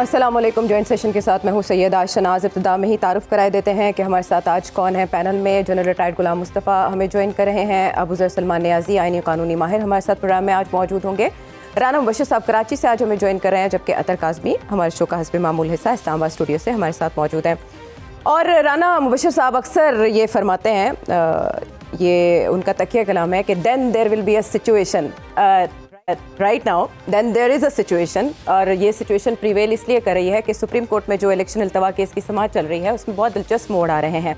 अस्सलाम वालेकुम। Joint session के साथ मैं हूँ सैयद आज शनाज। इब्तिदा में ही तारुफ कराए देते हैं कि हमारे साथ आज कौन है। पैनल में जनरल रिटायर्ड गुलाम मुस्तफ़ा हमें ज्वाइन कर रहे हैं। अबू ज़र सलमान नियाज़ी आईनी कानूनी माहिर हमारे साथ प्रोग्राम में आज मौजूद होंगे। राना मुबशर साहब कराची से आज हमें ज्वाइन कर रहे हैं, जबकि अतर काज़मी हमारे शो का हस्ब मामूल हिस्सा इस्लामाबाद स्टूडियो से हमारे साथ मौजूद हैं। और राना मुबशर साहब अक्सर ये फरमाते हैं, ये उनका तकिया कलाम है कि then there will be a situation right now, then there is a situation. और ये सिचुएशन प्रिवेल इसलिए कर रही है कि सुप्रीम कोर्ट में जो इलेक्शन अल्तवा केस की समाअत चल रही है उसमें बहुत दिलचस्प मोड़ आ रहे हैं।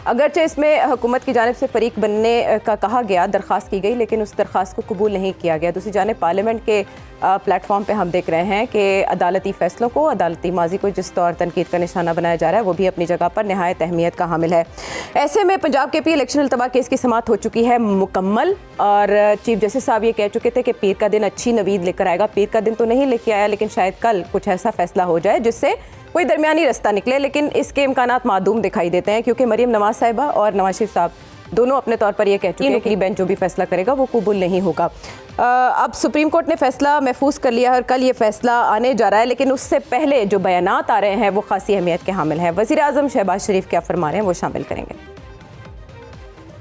अगरचे इसमें हुकूमत की जानिब से फरीक बनने का कहा गया, दरख्वास्त की गई, लेकिन उस दरख्वास्त को कबूल नहीं किया गया। दूसरी जानिब पार्लियामेंट के प्लेटफॉर्म पे हम देख रहे हैं कि अदालती फ़ैसलों को, अदालती माजी को जिस तौर तनकीद का निशाना बनाया जा रहा है वो भी अपनी जगह पर नहायत अहमियत का हामिल है। ऐसे में पंजाब के पी इलेक्शन अल्तवा केस की समाअत हो चुकी है मुकम्मल, और चीफ जस्टिस साहब ये कह चुके थे कि पीर का दिन अच्छी नवीद लेकर आएगा। पीर का दिन तो नहीं लेके आया, लेकिन शायद कल कुछ ऐसा फैसला हो जाए जिससे कोई दरमियानी रास्ता निकले, लेकिन इसके इम्कानात मादूम दिखाई देते हैं, क्योंकि मरीम नवाज साहिबा और नवाज शरीफ साहब दोनों अपने तौर पर यह कह चुके हैं कि बेंच जो भी फैसला करेगा वो कबूल नहीं होगा। अब सुप्रीम कोर्ट ने फैसला महफूज कर लिया है और कल ये फैसला आने जा रहा है, लेकिन उससे पहले जो बयानात आ रहे हैं वो खासी अहमियत के हामिल हैं। वज़ीर आज़म शहबाज शरीफ क्या फरमा रहे हैं वो शामिल करेंगे।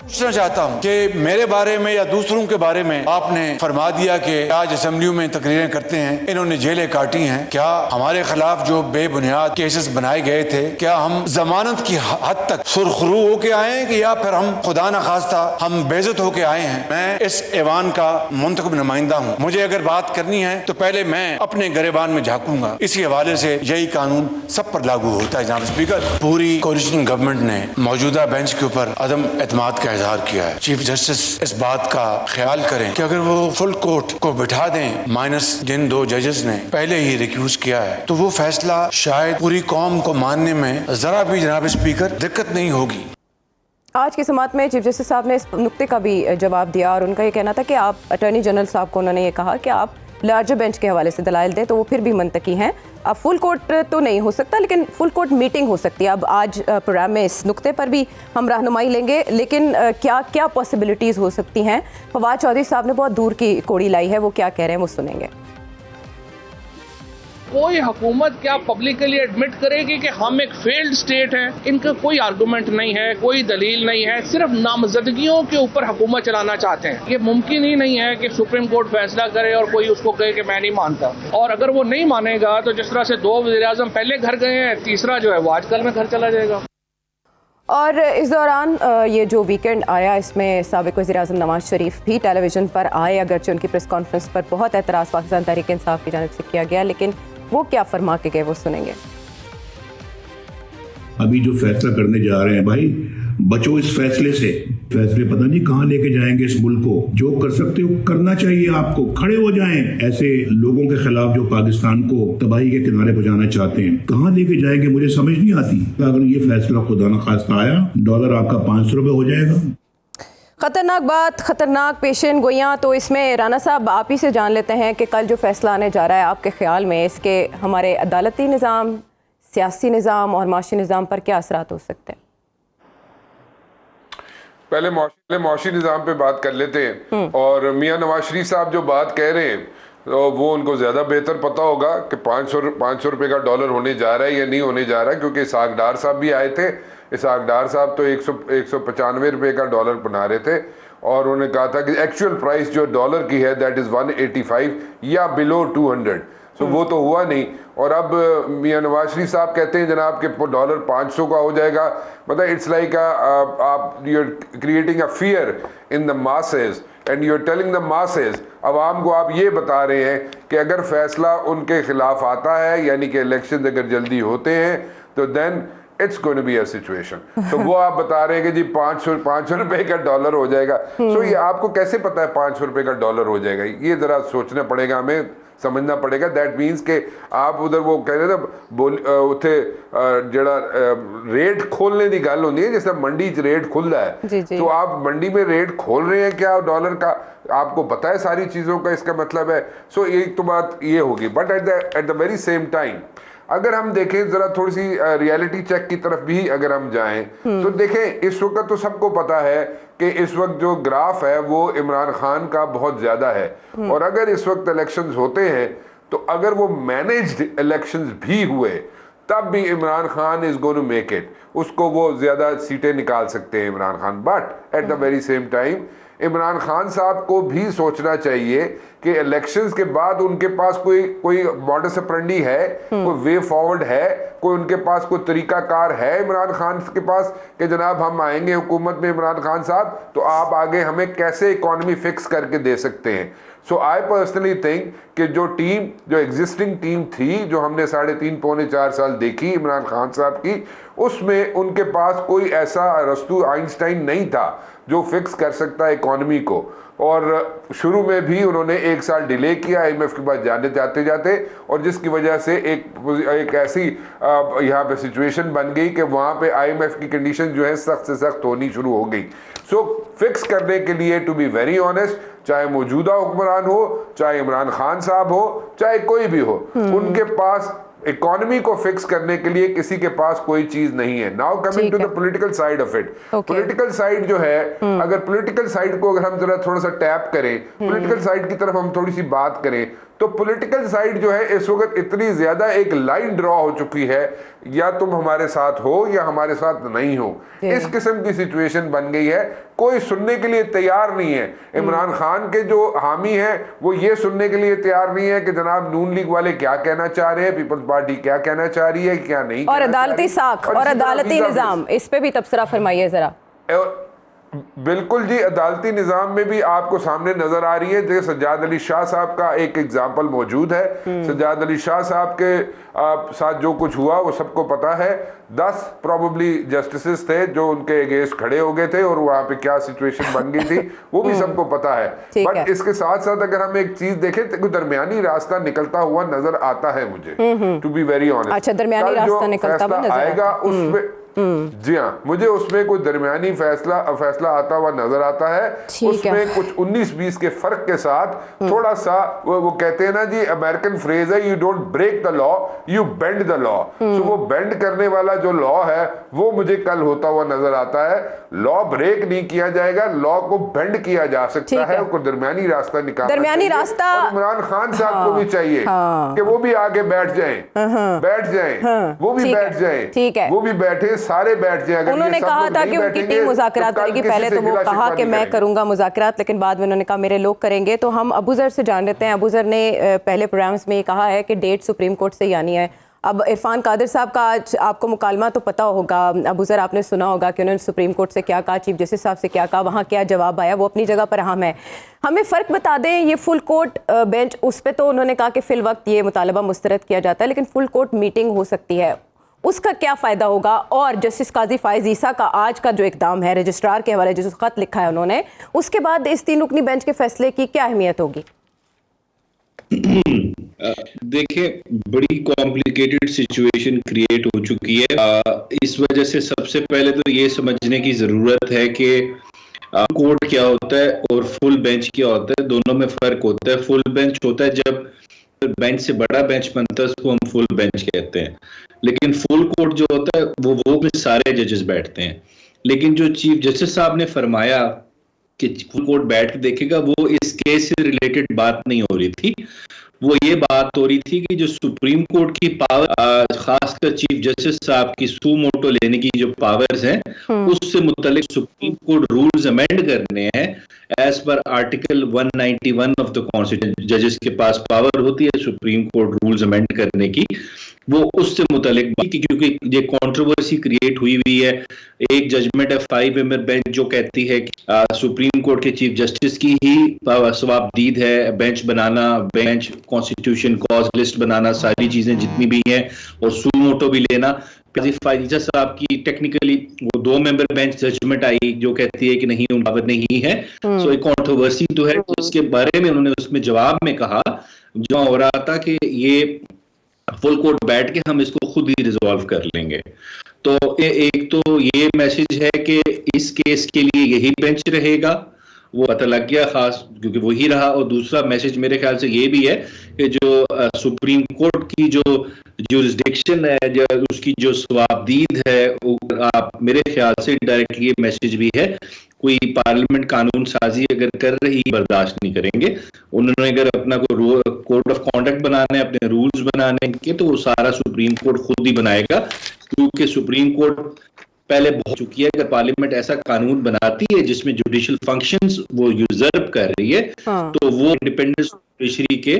पूछना चाहता हूँ कि मेरे बारे में या दूसरों के बारे में आपने फरमा दिया कि आज असेंबलियों में तकरीरें करते हैं, इन्होंने जेलें काटी हैं। क्या हमारे खिलाफ जो बेबुनियाद केसेस बनाए गए थे, क्या हम जमानत की हद तक सुरखरू होके आए हैं कि या फिर हम खुदा न खास्ता हम बेइज्जत होके आए हैं? मैं इस ऐवान का मुंतखब नुमाइंदा हूँ। मुझे अगर बात करनी है तो पहले मैं अपने गिरेबान में झाँकूंगा। इसी हवाले से यही कानून सब पर लागू होता है। जनाब स्पीकर, पूरी कोलिशन गवर्नमेंट ने मौजूदा बेंच के ऊपर अदम एतमाद का इजहार किया है। चीफ जस्टिस इस बात का ख्याल करें कि अगर वो फुल कोर्ट को बिठा दें माइनस जिन दो जजेस ने पहले ही रिक्यूज किया है, तो वो फैसला शायद पूरी कौम को मानने में जरा भी जनाब स्पीकर दिक्कत नहीं होगी। आज की समाअत में चीफ जस्टिस साहब ने इस नुक्ते का भी जवाब दिया और उनका ये कहना था कि आप अटॉर्नी जनरल साहब को, उन्होंने ये कहा कि आप लार्जर बेंच के हवाले से दलाइल दें, तो वो फिर भी मंतकी हैं। अब फुल कोर्ट तो नहीं हो सकता, लेकिन फुल कोर्ट मीटिंग हो सकती है। अब आज प्रोग्राम में इस नुक्ते पर भी हम रहनुमाई लेंगे, लेकिन क्या क्या पॉसिबिलिटीज़ हो सकती हैं। फवाद चौधरी साहब ने बहुत दूर की कोड़ी लाई है, वो क्या कह रहे हैं वो सुनेंगे। कोई हुकूमत क्या पब्लिकली एडमिट करेगी कि हम एक फेल्ड स्टेट हैं? इनका कोई आर्गूमेंट नहीं है, कोई दलील नहीं है, सिर्फ नामजदगियों के ऊपर हुकूमत चलाना चाहते हैं। ये मुमकिन ही नहीं है कि सुप्रीम कोर्ट फैसला करे और कोई उसको कहे कि मैं नहीं मानता। और अगर वो नहीं मानेगा तो जिस तरह से दो वज़ीर आज़म पहले घर गए हैं, तीसरा जो है वो आजकल में घर चला जाएगा। और इस दौरान ये जो वीकेंड आया, इसमें साबिक वज़ीर आज़म नवाज शरीफ भी टेलीविज़न पर आए, अगरचे उनकी प्रेस कॉन्फ्रेंस पर बहुत एतराज़ पाकिस्तान तहरीक इंसाफ की जानिब से किया गया, लेकिन वो क्या फरमा के गए वो सुनेंगे। अभी जो फैसला करने जा रहे हैं, भाई बचो इस फैसले से। फैसले पता नहीं कहाँ लेके जाएंगे इस मुल्क को। जो कर सकते हो करना चाहिए, आपको खड़े हो जाएं ऐसे लोगों के खिलाफ जो पाकिस्तान को तबाही के किनारे पहुंचाना चाहते हैं। कहाँ लेके जाएंगे मुझे समझ नहीं आती। अगर ये फैसला खुदा न खास्ता आया, डॉलर आपका 500 रुपये हो जाएगा। ख़तरनाक बात, ख़तरनाक पेशन गोइयाँ। तो इसमें राना साहब आप ही से जान लेते हैं कि कल जो फैसला आने जा रहा है, आपके ख्याल में इसके हमारे अदालती निज़ाम, सियासी निज़ाम और माशी निज़ाम पर क्या असरात हो सकते हैं? पहले माशी निज़ाम पे बात कर लेते हैं। और मियाँ नवाज शरीफ साहब जो बात कह रहे हैं तो वो उनको ज़्यादा बेहतर पता होगा कि 500 रुपये का डॉलर होने जा रहा है या नहीं होने जा रहा है, क्योंकि इसहाक डार साहब भी आए थे। इसहाक डार साहब तो 195 रुपये का डॉलर बना रहे थे और उन्होंने कहा था कि एक्चुअल प्राइस जो डॉलर की है दैट इज़ 185 या बिलो 200। सो वो तो हुआ नहीं। और अब मियाँ नवाज शरीफ साहब कहते हैं जनाब कि डॉलर 500 का हो जाएगा। मतलब इट्स लाइक आप you are creating a fear in the masses and you are telling the masses, अवाम को आप ये बता रहे हैं कि अगर फैसला उनके खिलाफ आता है, यानी कि इलेक्शन अगर जल्दी होते हैं, तो then it's going to be a situation. तो वो आप बता रहे हैं कि जी 500 रुपए का डॉलर हो जाएगा। सो ये आपको कैसे पता है 500 रुपए का डॉलर हो जाएगा? ये जरा सोचना पड़ेगा, हमें समझना पड़ेगा। दैट मीन्स के आप उधर वो कह रहे थे उत्थे जड़ा रेट खोलने की गल होती है, जैसे मंडी च रेट खुलता है, तो आप मंडी में रेट खोल रहे हैं क्या डॉलर का? आपको पता है सारी चीज़ों का, इसका मतलब है। सो एक तो बात ये होगी। But at the very same time अगर हम देखें जरा थोड़ी सी रियलिटी चेक की तरफ भी अगर हम जाएं, तो देखें इस वक्त तो सबको पता है कि इस वक्त जो ग्राफ है वो इमरान खान का बहुत ज्यादा है। और अगर इस वक्त इलेक्शंस होते हैं तो अगर वो मैनेज्ड इलेक्शंस भी हुए तब भी Imran Khan is going to make it, उसको वो ज्यादा सीटें निकाल सकते हैं Imran Khan. But at the very same time Imran Khan साहब को भी सोचना चाहिए कि इलेक्शंस के बाद उनके पास कोई मॉडस ऑपरेंडी है, कोई वे फॉरवर्ड है, कोई उनके पास कोई तरीकाकार है इमरान खान के पास कि जनाब हम आएंगे हुकूमत में इमरान खान साहब तो आप आगे हमें कैसे इकॉनमी फिक्स करके दे सकते हैं। सो आई पर्सनली थिंक कि जो एग्जिस्टिंग टीम थी जो हमने 3.5 पौने 4 साल देखी इमरान खान साहब की, उसमें उनके पास कोई ऐसा अरस्तु आइंस्टाइन नहीं था जो फिक्स कर सकता है इकॉनमी को। और शुरू में भी उन्होंने 1 साल डिले किया IMF के पास जाते जाते, और जिसकी वजह से एक ऐसी यहाँ पे सिचुएशन बन गई कि वहाँ पे IMF की कंडीशन जो है सख्त से सख्त होनी शुरू हो गई। सो फिक्स करने के लिए टू बी वेरी ऑनेस्ट, चाहे मौजूदा हुक्मरान हो, चाहे इमरान खान साहब हो, चाहे कोई भी हो, उनके पास इकोनॉमी को फिक्स करने के लिए किसी के पास कोई चीज नहीं है। Now coming to the political side of it, political side जो है, अगर पॉलिटिकल साइड को अगर हम जरा थोड़ा सा टैप करें, पॉलिटिकल साइड की तरफ हम थोड़ी सी बात करें, तो पॉलिटिकल साइड जो है इस वक्त इतनी ज्यादा एक लाइन ड्रॉ हो चुकी है, या तुम हमारे साथ हो या हमारे साथ नहीं हो, इस किस्म की सिचुएशन बन गई है। कोई सुनने के लिए तैयार नहीं है। इमरान खान के जो हामी हैं वो ये सुनने के लिए तैयार नहीं है कि जनाब नून लीग वाले क्या कहना चाह रहे हैं, पीपल्स पार्टी क्या कहना चाह रही है, क्या नहीं, और अदालती साख और अदालती निजाम, इस पे भी तबसरा फरमाइए जरा। बिल्कुल जी, अदालती निज़ाम में भी आपको सामने नजर आ रही है। जैसे सज्जाद अली शाह साहब का एक एग्जाम्पल मौजूद है। सज्जाद अली शाह साहब के साथ जो कुछ हुआ वो सबको पता है। 10 प्रोबेबली जस्टिसेस थे जो उनके अगेंस्ट खड़े हो गए थे, और वहां पे क्या सिचुएशन बन गई थी वो भी सबको पता है। बट इसके साथ साथ अगर हम एक चीज देखें तो कोई दरमियानी रास्ता निकलता हुआ नजर आता है मुझे, टू बी वेरी ऑनेस्ट। अच्छा, दरमियानी रास्ता निकलता हुआ नजर आएगा उसमें, जी हाँ, मुझे उसमें कोई दरमियानी फैसला आता हुआ नजर आता है। उसमें कुछ 19-20 के फर्क के साथ थोड़ा सा वो कहते हैं ना जी, अमेरिकन फ्रेज है, you don't break the law, you bend the law. तो वो बेंड करने वाला जो लॉ है वो मुझे कल होता हुआ नजर आता है। लॉ ब्रेक नहीं किया जाएगा, लॉ को बेंड किया जा सकता है, कोई दरमियानी रास्ता निकालना, दरमियानी रास्ता। और इमरान खान साहब को भी चाहिए कि वो भी आगे बैठ जाएं, वो भी बैठ जाएं, वो भी बैठे, सारे बैठ जाए। अगर उन्होंने कहा था कि उनकी टीम मुज़ाकरात करेगी, पहले तो वो कहा कि मैं करूंगा मुज़ाकरात, लेकिन बाद में उन्होंने कहा मेरे लोग करेंगे। तो हम अबू ज़र से जान लेते हैं। अबू ज़र ने पहले प्रोग्राम्स में कहा है कि डेट सुप्रीम कोर्ट से ही आनी है। अब इरफान कादिर साहब का आज आपको मुकालमा तो पता होगा, अबू ज़र आपने सुना होगा कि उन्होंने सुप्रीम कोर्ट से क्या कहा, चीफ जस्टिस साहब से क्या कहा, वहाँ क्या जवाब आया, वो अपनी जगह पर अहम है। हमें फ़र्क बता दें, ये फुल कोर्ट बेंच, उस पर तो उन्होंने कहा कि फ़िल वक्त ये मुतालबा मुस्तरद किया जाता है, लेकिन फुल कोर्ट मीटिंग हो सकती है, उसका क्या फ़ायदा होगा? और जस्टिस काजी फाइज ईसा का आज का जो इक़दाम है, रजिस्ट्रार के हवाले जो ख़त लिखा है उन्होंने, उसके बाद इस 3 रुकनी बेंच के फैसले की क्या अहमियत होगी? देखिए, बड़ी कॉम्प्लिकेटेड सिचुएशन क्रिएट हो चुकी है। इस वजह से सबसे पहले तो ये समझने की ज़रूरत है कि कोर्ट क्या होता है और फुल बेंच क्या होता है। दोनों में फ़र्क होता है। फुल बेंच होता है जब बेंच से बड़ा बेंच बनता है, उसको हम फुल बेंच कहते हैं। लेकिन फुल कोर्ट जो होता है वो में सारे जजेस बैठते हैं। लेकिन जो चीफ जस्टिस साहब ने फरमाया कि फुल कोर्ट बैठ के देखेगा, वो इस केस से रिलेटेड बात नहीं हो रही थी। वो ये बात हो रही थी कि जो सुप्रीम कोर्ट की पावर, खासकर चीफ जस्टिस साहब की सू मोटो लेने की जो पावर्स हैं, उससे मुतल्लिक सुप्रीम कोर्ट रूल्स अमेंड करने हैं as per article 191 of the constitution. जजेस के पास पावर होती है सुप्रीम कोर्ट रूल्स अमेंड करने की, वो उससे मुतल्लिक, क्योंकि ये कंट्रोवर्सी क्रिएट हुई है। एक जजमेंट है 5 मेंबर बेंच जो कहती है कि सुप्रीम कोर्ट के चीफ जस्टिस की ही सवाबदीद है बेंच बनाना, बेंच कॉन्स्टिट्यूशन कॉज लिस्ट बनाना, सारी चीजें जितनी भी हैं, और सू मोटो भी लेना। फाइजा साहब की टेक्निकली वो 2 मेंबर बेंच जजमेंट आई जो कहती है कि नहीं, उन पावर नहीं है। सो एक कंट्रोवर्सी तो है, उसके बारे में उन्होंने उसमें जवाब में कहा जो हो रहा था कि ये फुल कोर्ट बैठ के हम इसको खुद ही रिजॉल्व कर लेंगे। तो एक तो ये मैसेज है कि इस केस के लिए यही बेंच रहेगा, वो पता लग गया, खास क्योंकि वही रहा। और दूसरा मैसेज मेरे ख्याल से ये भी है कि जो सुप्रीम कोर्ट की जो जुरिस्डिक्शन है, जो उसकी जो सवाबदीद है, आप मेरे ख्याल से डायरेक्टली ये मैसेज भी है, कोई पार्लियामेंट कानून साजी अगर कर रही बर्दाश्त नहीं करेंगे। उन्होंने अगर अपना कोई कोड ऑफ कॉन्डक्ट बनाने, अपने रूल्स बनाने के, तो वो सारा सुप्रीम कोर्ट खुद ही बनाएगा, क्योंकि सुप्रीम कोर्ट पहले बहुत चुकी है। अगर पार्लियामेंट ऐसा कानून बनाती है जिसमें जुडिशियल फंक्शंस वो यूजर्व कर रही है, तो वो इंडिपेंडेंस जुडिशरी के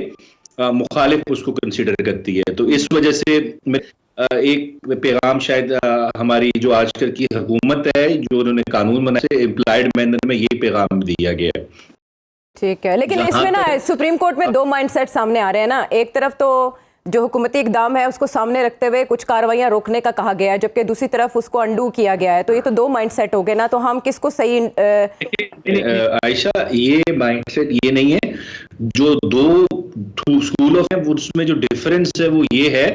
मुखालिफ उसको कंसिडर करती है। तो इस वजह से एक पैगाम शायद हमारी जो आजकल की हुकूमत है, जो उन्होंने कानून बनाए, इम्प्लाइड मैनर में ये पैगाम दिया गया है। ठीक है, लेकिन इसमें ना सुप्रीम कोर्ट में दो माइंडसेट सामने आ रहे हैं ना। एक तरफ तो जो हुकूमती इकदाम है उसको सामने रखते हुए कुछ कार्रवाइयां रोकने का कहा गया है, जबकि दूसरी तरफ उसको अंडू किया गया है। तो ये तो दो माइंडसेट हो गए ना, तो हम किसको सही आयशा, ये माइंडसेट ये नहीं है। जो दो स्कूल ऑफ है उसमें जो डिफरेंस है वो ये है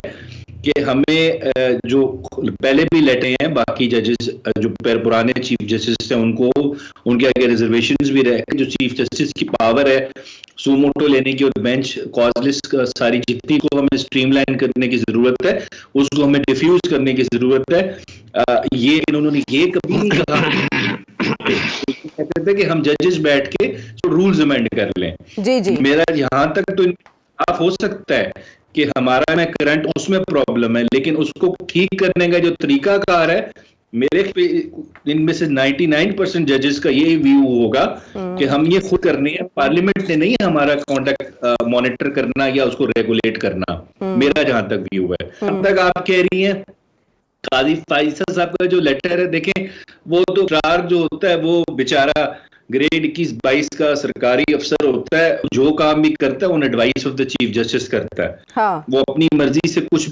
कि हमें जो पहले भी लेटे हैं बाकी जजेस, जो पुराने चीफ जस्टिस हैं, उनको उनके आगे रिजर्वेशंस भी रहे। जो चीफ जस्टिस की पावर है सुमोटो लेने की और बेंच कॉजलेस सारी जितनी को हमें स्ट्रीमलाइन करने की जरूरत है, उसको हमें डिफ्यूज करने की जरूरत है। ये इन्होंने ये कभी नहीं कहा कहते थे कि हम जजेस बैठ के तो रूल्स अमेंड कर लें। जी। मेरा यहाँ तक तो इंसाफ हो सकता है कि हमारा में करंट उसमें प्रॉब्लम है, लेकिन उसको ठीक करने का जो तरीकाकार है, मेरे इनमें से 99% जजेस का ये व्यू होगा कि हम ये खुद करनी है, पार्लियामेंट ने नहीं हमारा कॉन्डक्ट मॉनिटर करना या उसको रेगुलेट करना। मेरा जहां तक व्यू है। अब तक आप कह रही हैं काजी फैसल साहब का जो लेटर है, देखें वो तो जो होता है वो बेचारा ग्रेड 21-22 का सरकारी अफसर होता है, जो काम भी करता है on advice of the chief justice करता है। हाँ। वो अपनी मर्जी से कुछ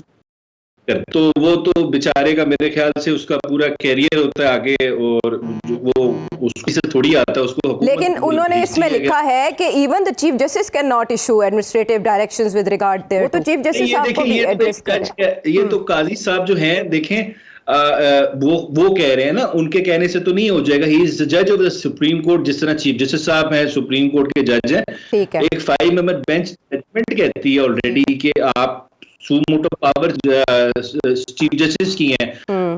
करता, तो वो तो बेचारे का मेरे ख्याल से उसका पूरा कैरियर होता है आगे, और वो उसकी से थोड़ी आता है उसको। लेकिन उन्होंने इसमें लिखा है कि even the chief justice can not issue administrative directions with regard there, तो चीफ जस्टिस साहब को भी एड्रेस करें। ये तो काजी साहब जो हैं, देखें वो कह रहे हैं ना, उनके कहने से तो नहीं हो जाएगा। ही इज द जज ऑफ द सुप्रीम कोर्ट, जिस तरह चीफ जस्टिस साहब हैं सुप्रीम कोर्ट के जज हैं। एक 5 मेंबर बेंच जजमेंट कहती है ऑलरेडी कि आप सुमोटो पावर चीफ जस्टिस की हैं,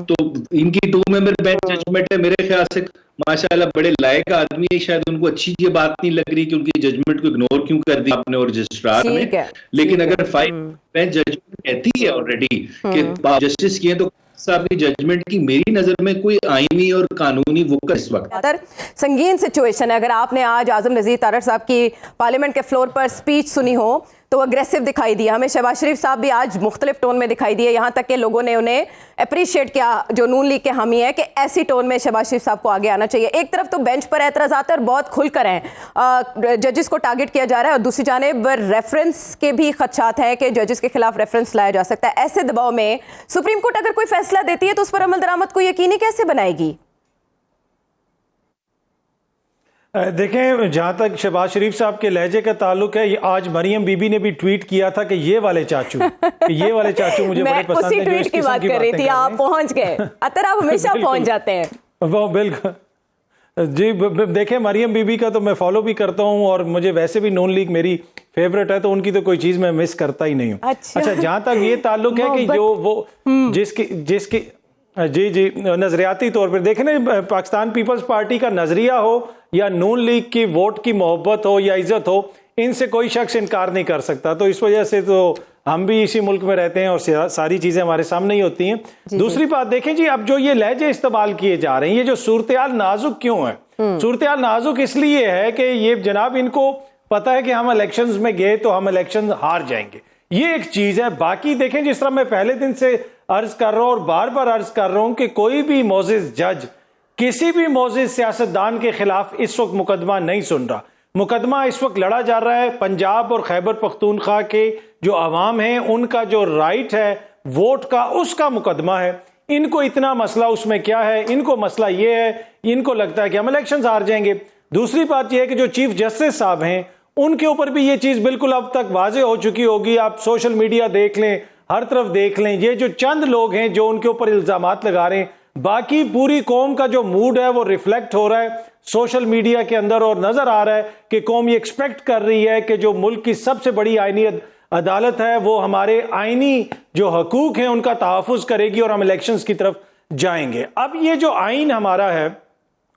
तो इनकी 2 मेंबर बेंच जजमेंट है। मेरे ख्याल से माशाल्लाह बड़े लायक आदमी है, शायद उनको अच्छी ये बात नहीं लग रही कि उनकी जजमेंट को इग्नोर क्यों कर दिया आपने और रजिस्ट्रार ने। लेकिन अगर 5 बेंच जजमेंट कहती है ऑलरेडी कि जस्टिस की है, तो साहब की जजमेंट की मेरी नजर में कोई आईनी और कानूनी वो इस वक्त संगीन सिचुएशन है। अगर आपने आज आजम नज़ीर तारड़ साहब की पार्लियामेंट के फ्लोर पर स्पीच सुनी हो तो अग्रेसिव दिखाई दिया। हमें शहबाज शरीफ साहब भी आज मुख्तलिफ टोन में दिखाई दिए, यहाँ तक कि लोगों ने उन्हें अप्रिशिएट किया, जो नून लीग के हामी है, कि ऐसी टोन में शहबाज शरीफ साहब को आगे आना चाहिए। एक तरफ तो बेंच पर एतराज़ात और बहुत खुलकर हैं, जजेस को टारगेट किया जा रहा है, और दूसरी जानिब रेफरेंस के भी खदशात हैं कि जजेस के खिलाफ रेफरेंस लाया जा सकता है। ऐसे दबाव में सुप्रीम कोर्ट अगर कोई फैसला देती है तो उस पर अमल दरामद को यकीनी कैसे बनाएगी? देखें, जहाँ तक शहबाज शरीफ साहब के लहजे का ताल्लुक है, आज मरियम बीबी ने भी ट्वीट किया था कि ये वाले चाचू मुझे बड़े पसंद हैं। मैं उसी ट्वीट की बात कर रही थी, आप पहुंच गए। अतर आप हमेशा पहुंच जाते हैं। वो बिल्कुल जी। देखें, मरियम बीबी का तो मैं फॉलो भी करता हूँ, और मुझे वैसे भी नून लीग मेरी फेवरेट है, तो उनकी तो कोई चीज़ मैं मिस करता ही नहीं हूँ। अच्छा, जहाँ तक ये ताल्लुक है कि जो वो जिसकी जी नजरियाती तौर पर देखें ना, पाकिस्तान पीपल्स पार्टी का नजरिया हो या नून लीग की वोट की मोहब्बत हो या इज्जत हो, इनसे कोई शख्स इनकार नहीं कर सकता। तो इस वजह से तो हम भी इसी मुल्क में रहते हैं और सारी चीजें हमारे सामने ही होती हैं। दूसरी बात देखें जी, अब जो ये लहजे इस्तेमाल किए जा रहे हैं, ये जो सूरत-ए-हाल नाजुक क्यों है? सूरत-ए-हाल नाजुक इसलिए है कि ये जनाब इनको पता है कि हम इलेक्शंस में गए तो हम इलेक्शन हार जाएंगे, ये एक चीज है। बाकी देखें, जिस तरह मैं पहले दिन से अर्ज कर रहा हूं और बार बार अर्ज कर रहा हूं कि कोई भी मोअज़्ज़िज़ जज किसी भी मोअज़्ज़िज़ सियासतदान के खिलाफ इस वक्त मुकदमा नहीं सुन रहा। मुकदमा इस वक्त लड़ा जा रहा है पंजाब और खैबर पख्तूनख्वा के जो अवाम हैं, उनका जो राइट है वोट का, उसका मुकदमा है। इनको इतना मसला उसमें क्या है? इनको मसला ये है, इनको लगता है कि हम इलेक्शन हार जाएंगे। दूसरी बात यह है कि जो चीफ जस्टिस साहब हैं, उनके ऊपर भी ये चीज बिल्कुल अब तक वाजे हो चुकी होगी। आप सोशल मीडिया देख लें, हर तरफ देख लें, ये जो चंद लोग हैं जो उनके ऊपर इल्जामात लगा रहे हैं, बाकी पूरी कौम का जो मूड है वो रिफ्लेक्ट हो रहा है। सोशल मीडिया के अंदर, और नजर आ रहा है कि कौम ये एक्सपेक्ट कर रही है कि जो मुल्क की सबसे बड़ी आईनी अदालत है वो हमारे आईनी जो हकूक हैं उनका तहफ़्फ़ुज़ करेगी और हम इलेक्शंस की तरफ जाएंगे। अब ये जो आइन हमारा है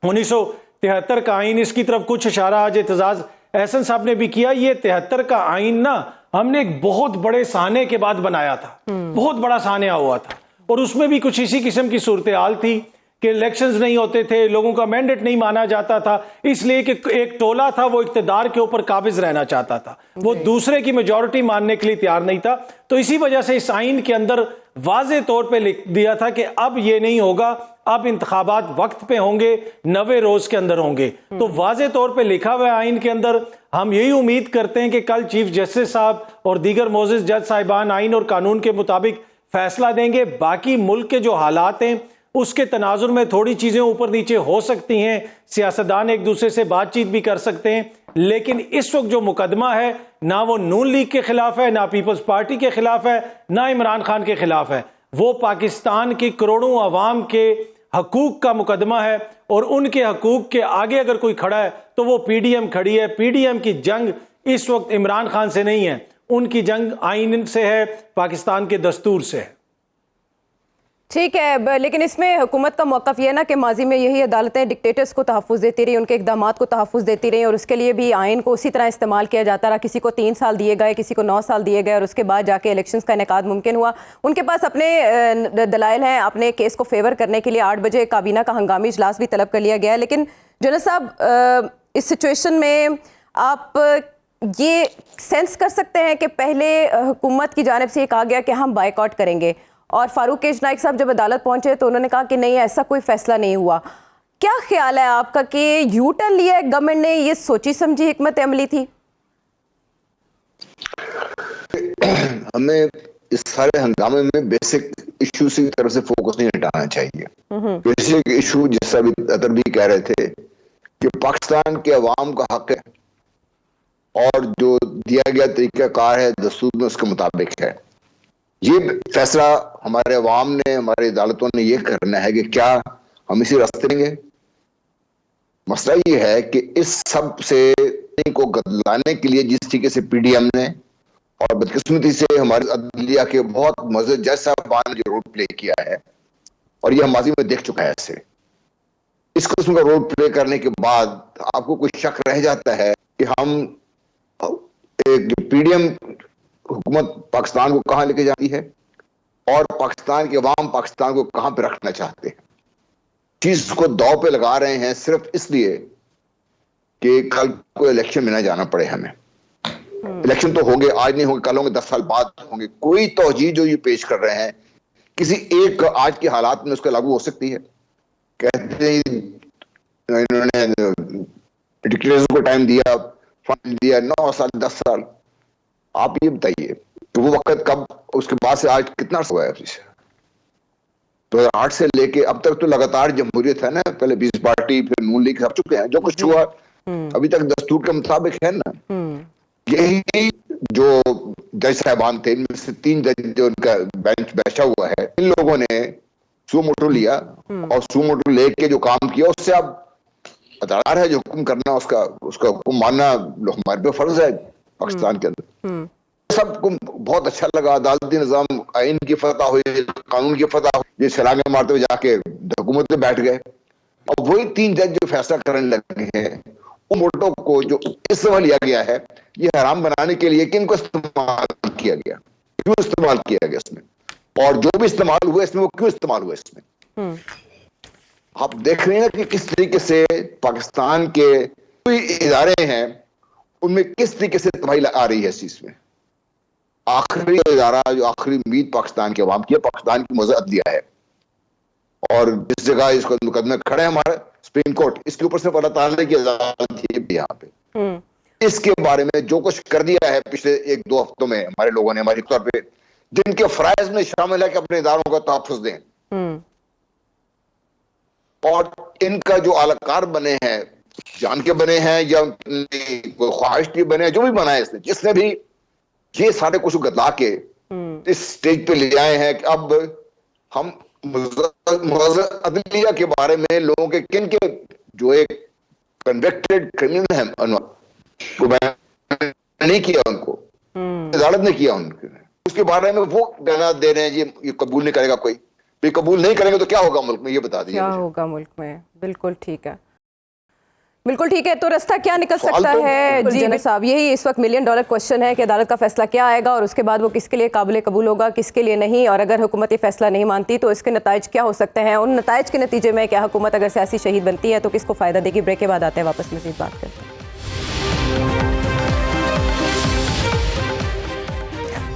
1973 का आइन, इसकी तरफ कुछ इशारा आज एतजाज एहसन साहब ने भी किया। ये 73 का आइन ना हमने एक बहुत बड़े साने के बाद बनाया था, बहुत बड़ा सानिया हुआ था, और उसमें भी कुछ इसी किस्म की सूरत हाल थी कि इलेक्शंस नहीं होते थे, लोगों का मैंडेट नहीं माना जाता था, इसलिए कि एक टोला था वो इक़्तिदार के ऊपर काबिज रहना चाहता था, वो दूसरे की मेजॉरिटी मानने के लिए तैयार नहीं था। तो इसी वजह से इस आइन के अंदर वाज़े तौर पे लिख दिया था कि अब ये नहीं होगा, अब इंतखाबात वक्त पे होंगे, 90 रोज के अंदर होंगे। तो वाज़े तौर पे लिखा हुआ आइन के अंदर हम यही उम्मीद करते हैं कि कल चीफ जस्टिस साहब और दीगर मोअज़्ज़िज़ जज साहिबान आइन और कानून के मुताबिक फैसला देंगे। बाकी मुल्क के जो हालात हैं उसके तनाजुर में थोड़ी चीजें ऊपर नीचे हो सकती हैं, सियासतदान एक दूसरे से बातचीत भी कर सकते हैं, लेकिन इस वक्त जो मुकदमा है ना वो नून लीग के खिलाफ है, ना पीपल्स पार्टी के खिलाफ है, ना इमरान खान के खिलाफ है, वो पाकिस्तान की करोड़ों अवाम के हकूक का मुकदमा है। और उनके हकूक के आगे अगर कोई खड़ा है तो वो पीडीएम खड़ी है। पीडीएम की जंग इस वक्त इमरान खान से नहीं है, उनकी जंग आइन से है, पाकिस्तान के दस्तूर से है। ठीक है, लेकिन इसमें हुकूमत का मौक़िफ़ ये है ना कि माजी में यही अदालतें डिक्टेटर्स को तहफ़्फ़ुज़ देती रही, उनके इक़दामात को तहफ़्फ़ुज़ देती रही, और उसके लिए भी आइन को उसी तरह इस्तेमाल किया जाता रहा। किसी को 3 साल दिए गए, किसी को 9 साल दिए गए, और उसके बाद जाके इलेक्शंस का इनेकाद मुमकिन हुआ। उनके पास अपने दलाइल हैं, अपने केस को फेवर करने के लिए 8 बजे काबीना का हंगामी इजलास भी तलब कर लिया गया है। लेकिन जनरल साहब, इस सिचुएशन में आप ये सेंस कर सकते हैं कि पहले हुकूमत की जानिब से ये कहा गया कि हम बायकॉट करेंगे, और फारूक केश नाइक साहब जब अदालत पहुंचे तो उन्होंने कहा कि नहीं, ऐसा कोई फैसला नहीं हुआ। क्या ख्याल है आपका कि यू टर्न लिया है गवर्नमेंट ने, ये सोची समझी हिकमत अमली थी? हमें इस सारे हंगामे में बेसिक इशू की तरफ से फोकस नहीं हटाना चाहिए। बेसिक इशू जैसा भी अतर भी कह रहे थे कि पाकिस्तान के अवाम का हक है और जो दिया गया तरीकाकार है दस्तूर में उसके मुताबिक है। ये फैसला हमारे अवाम ने, हमारी अदालतों ने ये करना है कि क्या हम इसी रास्ते लेंगे। मसला ये है कि इस सब से को गदलाने के लिए जिस तरीके से पीडीएम ने और बदकिस्मती से हमारे अदलिया के बहुत मज़ीद जज साहबान ने जो रोल प्ले किया है, और ये हम माजी में देख चुका है, ऐसे इस किस्म का रोल प्ले करने के बाद आपको कोई शक रह जाता है कि हम एक पीडीएम हुकूमत पाकिस्तान को कहां लेके जाती है और पाकिस्तान के अवाम पाकिस्तान को कहां पे रखना चाहते हैं। चीज को दांव पे लगा रहे हैं सिर्फ इसलिए कि कल को इलेक्शन में ना जाना पड़े हमें। इलेक्शन तो होंगे, आज नहीं होंगे, कल होंगे, 10 साल बाद होंगे। कोई तौजीह जो ये पेश कर रहे हैं किसी एक आज के हालात में उसका लागू हो सकती है। कहते हैं इन्होंने डिक्टेटर्स को टाइम दिया, फंड दिया 9 साल 10 साल। आप ये बताइए तो वो वक्त कब, उसके बाद से आज कितना हुआ है? 2008 से लेके अब तक तो लगातार जमहूरियत है ना, पहले 20 पार्टी फिर नून लीग सब चुके हैं। जो कुछ हुआ अभी तक दस्तूर के मुताबिक है ना। यही जो जज साहबान थे, इनमें से 3 जज जो उनका बेंच बैठा हुआ है, इन लोगों ने सू मोटो लिया और सू मोटो लेके जो काम किया उससे अब अदालत है जो हुक्म करना, उसका हुक्म मानना हमारे पे फर्ज है पाकिस्तान के अंदर। सबको बहुत अच्छा लगा, अदालती निजाम, आइन की फतह हुई, कानून की फतह हुई, ये छलांगे मारते हुए जाके हुकूमत में बैठ गए। और वही 3 जज जो फैसला करने लगे हैं, वो मोटो को जो इस दफा लिया गया है ये हराम बनाने के लिए किनको इस्तेमाल किया गया, क्यों इस्तेमाल किया गया इसमें, और जो भी इस्तेमाल हुआ इसमें वो क्यों इस्तेमाल हुआ इसमें। आप देख रहे हैं कि किस तरीके से पाकिस्तान के कोई इदारे हैं उनमें किस तरीके से तबाही आ रही है इस चीज में। आखिरी इदारा जो आखिरी उम्मीद पाकिस्तान के अवाम की है, पाकिस्तान की मज़हब दिया है, और जिस जगह इसको मुकदमे खड़े हैं हमारे सुप्रीम कोर्ट, इसके ऊपर सिर्फ अल्लाह ताला की अदालत है यहाँ पे। इसके बारे में जो कुछ कर दिया है पिछले 1-2 हफ्तों में हमारे लोगों ने, हमारे तौर पे जिनके फराइज में शामिल है कि अपने इदारों का तहफ़्फ़ुज़ दें, और इनका जो आलाकार बने हैं, जान के बने हैं या ख्वाहिश के बने हैं, जो भी बना है इसने, जिसने भी ये सारे कुछ गदला के इस स्टेज पे ले आए हैं कि अब हम अदलिया के बारे में लोगों के किन के जो एक कन्विक्टेड क्रिमिनल है अनवर, को बयान नहीं किया उनको, अदालत ने किया उनके, उसके बारे में वो बयान दे रहे हैं ये कबूल नहीं करेगा कोई, भी कबूल नहीं करेंगे तो क्या होगा मुल्क में, ये बता दीजिए क्या होगा मुल्क में। बिल्कुल ठीक है, बिल्कुल ठीक है। तो रास्ता क्या निकल सकता है जी साहब, यही इस वक्त $1 मिलियन क्वेश्चन है कि अदालत का फैसला क्या आएगा और उसके बाद वो किसके लिए काबिल कबूल होगा, किसके लिए नहीं, और अगर हुकूमत ये फैसला नहीं मानती तो इसके नताइज क्या हो सकते हैं, उन नताइज के नतीजे में क्या हुकूमत अगर सियासी शहीद बनती है तो किसको फ़ायदा देगी। ब्रेक के बाद आते हैं वापस मज़ीद बात करते हैं।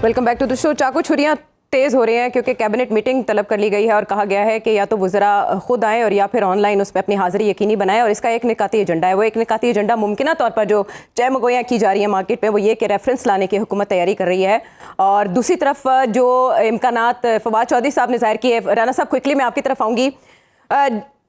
Welcome back to the show. चाकू छुरियाँ तेज़ हो रही हैं क्योंकि कैबिनेट मीटिंग तलब कर ली गई है और कहा गया है कि या तो वज़रा खुद आएँ और या फिर ऑनलाइन उसमें अपनी हाज़िरी यकीनी बनाएं, और इसका एक निकाती एजेंडा है। वो एक निकाती एजेंडा मुमकिन तौर पर जो चहमगोयाँ की जा रही है मार्केट में वो ये कि रेफरेंस लाने की हुकूमत तैयारी कर रही है, और दूसरी तरफ जो इम्कानात फवाद चौधरी साहब ने ज़ाहिर किए। राना साहब क्विकली मैं आपकी तरफ आऊँगी।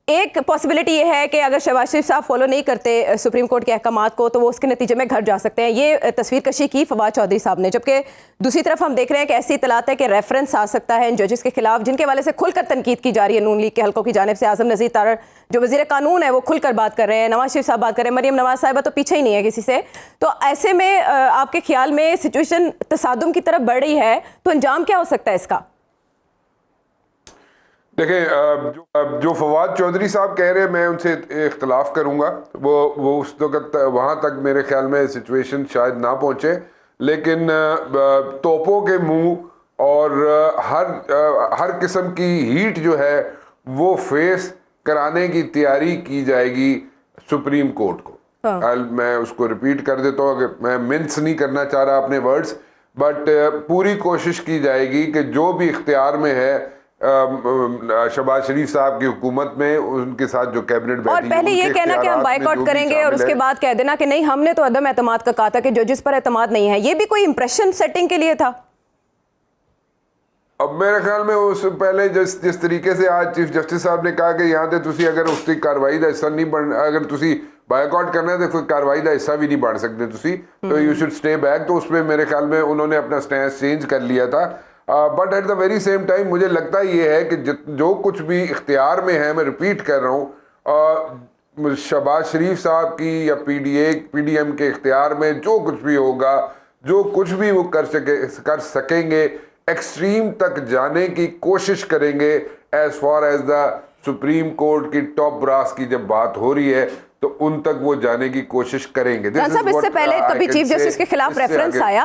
एक पॉसिबिलिटी ये है कि अगर शहबाज शरीफ साहब फॉलो नहीं करते सुप्रीम कोर्ट के अहकामात को तो वो उसके नतीजे में घर जा सकते हैं, ये तस्वीर कशी की फवाद चौधरी साहब ने। जबकि दूसरी तरफ हम देख रहे हैं कि ऐसी इतलात है कि रेफरेंस आ सकता है इन जजेस के खिलाफ जिनके वाले से खुलकर तनकीद की जा रही है नून लीग के हल्कों की जानिब से। आजम नज़ीर तारड़ जो वज़ीर कानून है वो खुलकर बात कर रहे हैं, नवाज शरीफ साहब बात कर रहे हैं, मरियम नवाज साहिबा तो पीछे ही नहीं है किसी से। तो ऐसे में आपके ख्याल में सिचुएशन तसादुम की तरफ बढ़ रही है, तो अंजाम क्या हो सकता है इसका? देखें, जो फवाद चौधरी साहब कह रहे हैं मैं उनसे इख्तलाफ करूंगा। वो उस वक्त वहाँ तक मेरे ख्याल में सिचुएशन शायद ना पहुँचे, लेकिन तोपों के मुंह और हर किस्म की हीट जो है वो फेस कराने की तैयारी की जाएगी सुप्रीम कोर्ट को। मैं उसको रिपीट कर देता हूँ, अगर मैं मिन्स नहीं करना चाह रहा अपने वर्ड्स, बट पूरी कोशिश की जाएगी कि जो भी इख्तियार में है शहबाज शरीफ साहब की हुकूमत में उनके साथ जो कैबिनेट बैठी, और पहले ये कहना कि हम बाइकआउट करेंगे और उसके बाद कह देना कि नहीं हमने तो अदम एतमाद का कहा था कि जजेस पर एतमाद नहीं है, ये भी कोई इंप्रेशन सेटिंग के लिए था। अब मेरे ख्याल में उस पहले जिस तरीके से आज चीफ जस्टिस साहब ने कहा कि यहाँ तुसी अगर उसकी कार्रवाई का हिस्सा नहीं बन, अगर तुसी बाइकआउट करना है तो कोई कार्रवाई का हिस्सा भी नहीं बन सकते तुसी, तो यू शुड स्टे बैक। तो उसमें मेरे ख्याल में उन्होंने अपना स्टैंस चेंज कर लिया था। But at the very same time मुझे लगता ये है कि जो कुछ भी इख्तियार में है, मैं रिपीट कर रहा हूँ, शहबाज शरीफ साहब की या पीडीएम के इख्तियार में जो कुछ भी होगा, जो कुछ भी वो कर सकेंगे, एक्सट्रीम तक जाने की कोशिश करेंगे। As far as the supreme court की टॉप ब्रास की जब बात हो रही है तो उन तक वो जाने की कोशिश करेंगे। साहब इससे पहले कभी चीफ जस्टिस के खिलाफ रेफरेंस आया,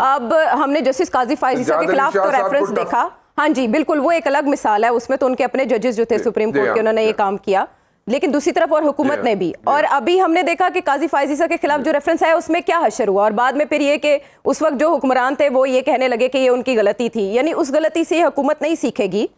अब हमने जस्टिस काजी फायज़ ईसा के खिलाफ तो रेफरेंस देखा। हाँ जी बिल्कुल, वो एक अलग मिसाल है, उसमें तो उनके अपने जजेस जो थे सुप्रीम कोर्ट के उन्होंने ये काम किया, लेकिन दूसरी तरफ और हुकूमत ने भी। और अभी हमने देखा कि काजी फायज़ ईसा के खिलाफ जो रेफरेंस आया उसमें क्या हशर हुआ, और बाद में फिर ये कि उस वक्त जो हुक्मरान थे वो ये कहने लगे कि ये उनकी गलती थी। यानी उस गलती से हुकूमत नहीं सीखेगी।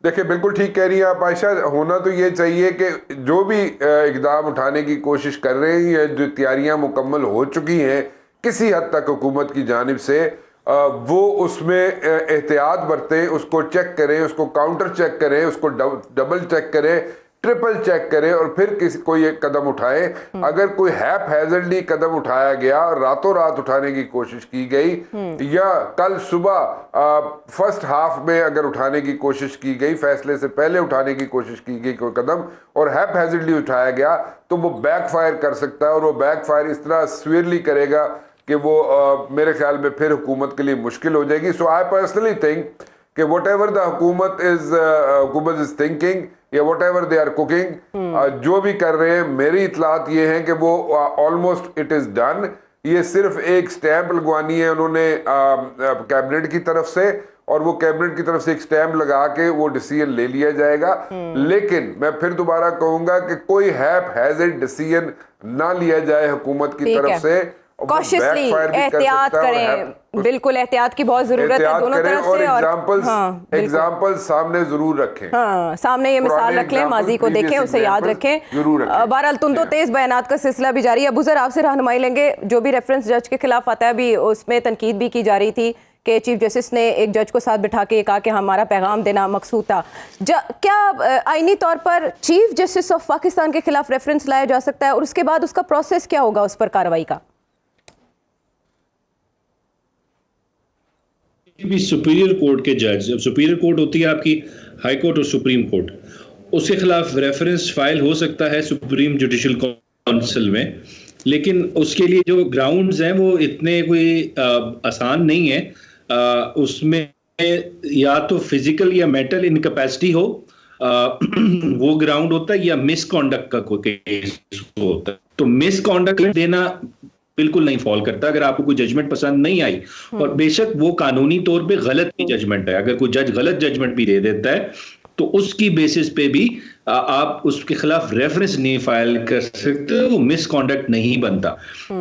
देखिए बिल्कुल ठीक कह रही है आप आयशा, होना तो ये चाहिए कि जो भी इकदाम उठाने की कोशिश कर रहे हैं या जो तैयारियां मुकम्मल हो चुकी हैं किसी हद तक हुकूमत की जानिब से, वो उसमें एहतियात बरतें, उसको चेक करें, उसको काउंटर चेक करें, उसको डबल चेक करें, ट्रिपल चेक करें और फिर कोई एक कदम उठाए। अगर कोई हैप हैजर्डली कदम उठाया गया और रातों रात उठाने की कोशिश की गई, या कल सुबह फर्स्ट हाफ में अगर उठाने की कोशिश की गई, फैसले से पहले उठाने की कोशिश की गई कोई कदम और हैप हैजर्डली उठाया गया, तो वो बैकफायर कर सकता है। और वो बैकफायर इस तरह स्वीयरली करेगा कि वो मेरे ख्याल में फिर हुकूमत के लिए मुश्किल हो जाएगी। सो आई पर्सनली थिंक कि व्हाटएवर द हुकूमत इज थिंकिंग या व्हाटएवर दे आर कुकिंग, जो भी कर रहे हैं, मेरी इतलात ये हैं कि वो ऑलमोस्ट इट इज डन। ये सिर्फ एक स्टैंप लगवानी है उन्होंने कैबिनेट की तरफ से, और वो कैबिनेट की तरफ से एक स्टैंप लगा के वो डिसीजन ले लिया जाएगा। लेकिन मैं फिर दोबारा कहूंगा कि कोई हैप हैजर्ड डिसीजन ना लिया जाए हुकूमत की तरफ से। कॉशियसली एहतियात करें, बिल्कुल एहतियात की बहुत जरूरत है दोनों तरफ से। और एग्जाम्पल्स सामने जरूर रखें, हाँ सामने ये मिसाल रख लें, माजी को देखें, उसे याद रखें। बहरहाल तुंदो तेज बयानात का सिलसिला भी जारी है। अबू ज़र आपसे रहनुमाई लेंगे, जो भी रेफरेंस जज के खिलाफ आता है, अभी उसमें तनकीद भी की जा रही थी कि चीफ जस्टिस ने एक जज को साथ बिठा के कहा कि हमारा पैगाम देना मकसूद था। क्या आईनी तौर पर चीफ जस्टिस ऑफ पाकिस्तान के खिलाफ रेफरेंस लाया जा सकता है, और उसके बाद उसका प्रोसेस क्या होगा उस पर कार्रवाई का? भी सुपीरियर कोर्ट के जज, जब सुपीरियर कोर्ट होती है आपकी हाई कोर्ट और सुप्रीम कोर्ट, उसके खिलाफ रेफरेंस फाइल हो सकता है सुप्रीम जुडिशल काउंसिल में, लेकिन उसके लिए जो ग्राउंड्स हैं वो इतने कोई आसान नहीं है। उसमें या तो फिजिकल या मेंटल इनकैपेसिटी हो, वो ग्राउंड होता है, या मिसकॉन्डक्ट का कोई केस होता है। तो मिसकॉन्डक्ट देना बिल्कुल नहीं फॉल करता अगर आपको कोई जजमेंट पसंद नहीं आई, और बेशक वो कानूनी तौर पे गलत भी जजमेंट है, अगर कोई जज गलत जजमेंट भी दे देता है तो उसकी बेसिस पे भी आप उसके खिलाफ रेफरेंस नहीं फाइल कर सकते, वो मिसकॉन्डक्ट नहीं बनता।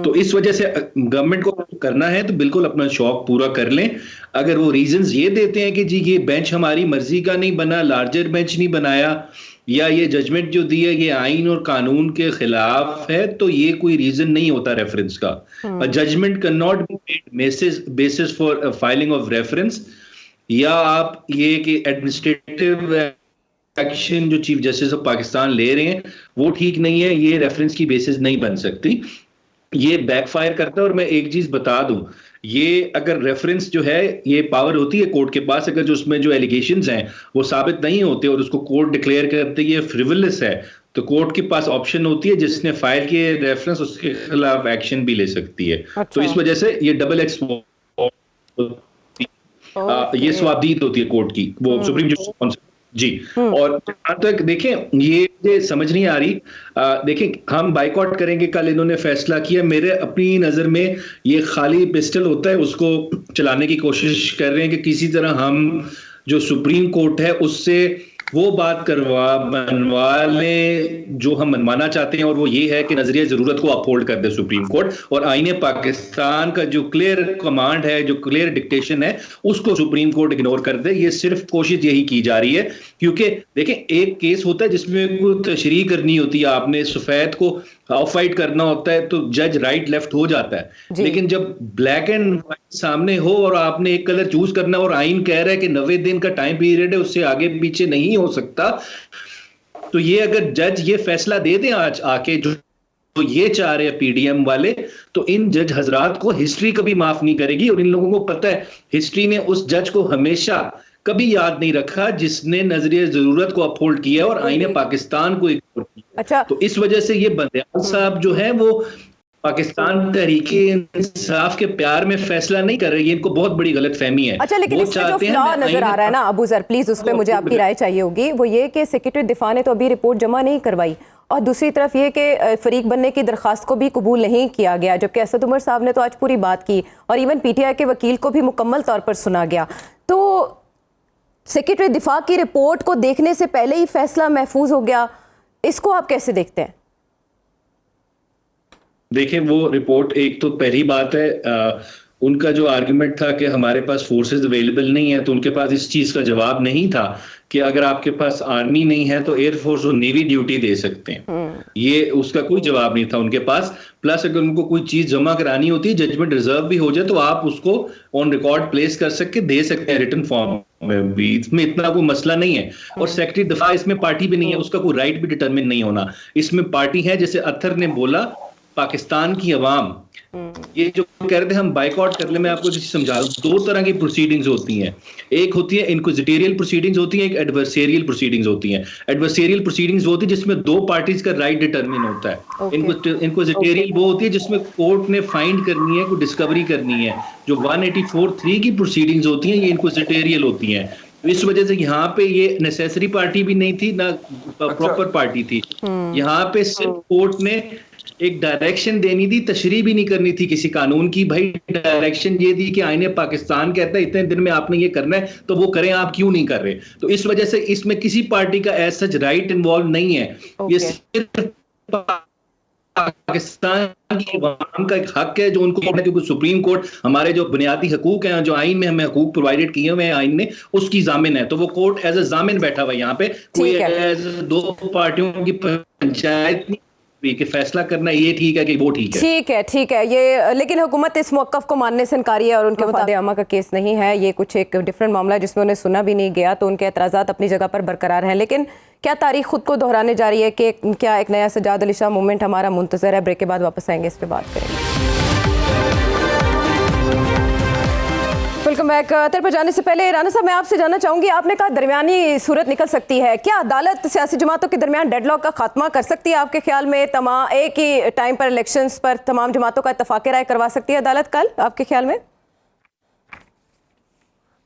तो इस वजह से गवर्नमेंट को करना है तो बिल्कुल अपना शौक पूरा कर लें। अगर वो रीजंस ये देते हैं कि जी ये बेंच हमारी मर्जी का नहीं बना, लार्जर बेंच नहीं बनाया, या ये जजमेंट जो दी है ये आइन और कानून के खिलाफ है, तो ये कोई रीजन नहीं होता रेफरेंस का। Judgment can not be made basis for filing of reference, या आप ये कि एडमिनिस्ट्रेटिव एक्शन जो चीफ जस्टिस ऑफ पाकिस्तान ले रहे हैं वो ठीक नहीं है, ये रेफरेंस की बेसिस नहीं बन सकती, ये बैकफायर करता है। और मैं एक चीज बता दूं, ये अगर रेफरेंस जो है ये पावर होती है कोर्ट के पास, अगर जो उसमें जो एलिगेशंस हैं वो साबित नहीं होते और उसको कोर्ट डिक्लेयर करते ये फ्रिवलेस है, तो कोर्ट के पास ऑप्शन होती है जिसने फाइल किए रेफरेंस उसके खिलाफ एक्शन भी ले सकती है। तो इस वजह से ये डबल ये स्वाबदीद होती है कोर्ट की, वो सुप्रीम जस्टिस जी। और जहां तक देखें ये समझ नहीं आ रही, देखें हम बाइकआउट करेंगे, कल इन्होंने फैसला किया, मेरे अपनी नजर में ये खाली पिस्टल होता है उसको चलाने की कोशिश कर रहे हैं कि किसी तरह हम जो सुप्रीम कोर्ट है उससे वो बात मनवा लें जो हम मनवाना चाहते हैं, और वो ये है कि नजरिया जरूरत को अपहोल्ड कर दे सुप्रीम कोर्ट, और आईने पाकिस्तान का जो क्लियर कमांड है, जो क्लियर डिक्टेशन है, उसको सुप्रीम कोर्ट इग्नोर कर दे। ये सिर्फ कोशिश यही की जा रही है, क्योंकि देखें एक केस होता है जिसमें कोई तशरीह करनी होती है, आपने सफेद को ऑफ वाइट करना होता है तो जज राइट लेफ्ट हो जाता है, लेकिन जब ब्लैक एंड व्हाइट सामने हो और आपने एक कलर चूज करना और आइन कह रहा है कि 90 दिन का टाइम पीरियड है, उससे आगे पीछे नहीं हो सकता, तो ये अगर जज ये फैसला दे दें आज आके जो तो ये चाह रहे हैं पीडीएम वाले, तो इन जज हजरात को हिस्ट्री कभी माफ नहीं करेगी, और इन लोगों को पता है हिस्ट्री ने उस जज को हमेशा कभी याद नहीं रखा जिसने नजरिए जरूरत को अपहोल्ड किया और आईने पाकिस्तान को इग्नोर किया। अच्छा, तो इस वजह से ये बंदयाल साहब जो है वो पाकिस्तान तहरीके इंसाफ के प्यार में फैसला नहीं कर रही है, इनको बहुत बड़ी गलतफहमी है। अच्छा, लेकिन इसमें जो फ्लॉ नजर आ रहा है ना अबू जर, प्लीज उस पर मुझे आपकी राय चाहिए होगी, वो ये कि सेक्रेटरी दिफा ने तो अभी रिपोर्ट जमा नहीं करवाई, और दूसरी तरफ ये कि फरीक बनने की दरखास्त को भी कबूल नहीं किया गया, जबकि असद उमर साहब ने तो आज पूरी बात की, और इवन पीटीआई के वकील को भी मुकम्मल तौर पर सुना गया। तो सेक्रेटरी दिफा की रिपोर्ट को देखने से पहले ही फैसला महफूज हो गया, इसको आप कैसे देखते हैं? देखें, वो रिपोर्ट एक तो पहली बात है, उनका जो आर्गुमेंट था कि हमारे पास फोर्सेस अवेलेबल नहीं है, तो उनके पास इस चीज का जवाब नहीं था कि अगर आपके पास आर्मी नहीं है तो एयरफोर्स और नेवी ड्यूटी दे सकते हैं, ये उसका कोई जवाब नहीं था उनके पास। प्लस अगर उनको कोई चीज जमा करानी होती है, जजमेंट रिजर्व भी हो जाए, तो आप उसको ऑन रिकॉर्ड प्लेस कर सकते दे सकते हैं रिटन फॉर्म में भी, इसमें इतना कोई मसला नहीं है। और सेक्रेटरी दफा इसमें पार्टी भी नहीं है, उसका कोई राइट भी डिटरमिन नहीं होना, इसमें पार्टी है, जैसे अत्तर ने बोला पाकिस्तान की अवाम ये जो कह रहे थे हम बाइकआउट कर ले, मैं आपको समझा दूं, दो तरह की प्रोसीडिंग्स होती हैं, एक होती है इनक्विजिटोरियल प्रोसीडिंग्स होती है, एक एडवर्सेरियल प्रोसीडिंग्स होती हैं। एडवर्सेरियल प्रोसीडिंग्स वो होती है जिसमें दो पार्टीज का राइट डिटरमिन होता है। इनक्विजिटोरियल वो होती है जिसमें कोर्ट ने फाइंड करनी है, कोई डिस्कवरी करनी है। जो 184(3) की प्रोसीडिंग्स होती हैं ये इनक्विजिटोरियल होती हैं। इस वजह से यहाँ पे ये नेसेसरी पार्टी भी नहीं थी ना प्रॉपर पार्टी थी, यहाँ पे सिर्फ कोर्ट ने एक डायरेक्शन देनी थी, तशरीह भी नहीं करनी थी किसी कानून की। भाई डायरेक्शन ये दी कि आईने पाकिस्तान कहता है इतने दिन में आपने ये करना है तो वो करें, आप क्यों नहीं कर रहे? तो इस वजह से इसमें किसी पार्टी का एज सच राइट इन्वॉल्व नहीं है, ये सिर्फ पाकिस्तान की अवाम का एक हक है जो उनको, क्योंकि सुप्रीम कोर्ट हमारे जो बुनियादी हकूक हैं, जो आइन में हमें हकूक प्रोवाइडेड किए हुए हैं आइन ने, उसकी जामिन है, तो वो कोर्ट एज ए जामिन बैठा हुआ है यहाँ पे, कोई एज दो पार्टियों की पंचायत नहीं कि फैसला करना ये ठीक है कि वो ठीक है। ठीक है ये, लेकिन हुकूमत इस मौक़िफ़ को मानने से इनकारी है, और उनके वफ़ाद आमा का केस नहीं है, ये कुछ एक डिफरेंट मामला है जिसमें उन्हें सुना भी नहीं गया, तो उनके एतराज़ात अपनी जगह पर बरकरार हैं। लेकिन क्या तारीख खुद को दोहराने जा रही है कि क्या एक नया सजाद अली शाह मूवमेंट हमारा मुंतज़र है? ब्रेक के बाद वापस आएंगे, इस पर बात करेंगे। Welcome back. अतर पर जाने से पहले राना साहब मैं आपसे जानना चाहूंगी, आपने कहा दरमियानी सूरत निकल सकती है, क्या अदालत सियासी जमातों के दरमियान डेडलॉक का खात्मा कर सकती है आपके ख्याल में? तमाम एक ही टाइम पर इलेक्शंस पर तमाम जमातों का इत्तफाक राय करवा सकती है अदालत कल आपके ख्याल में?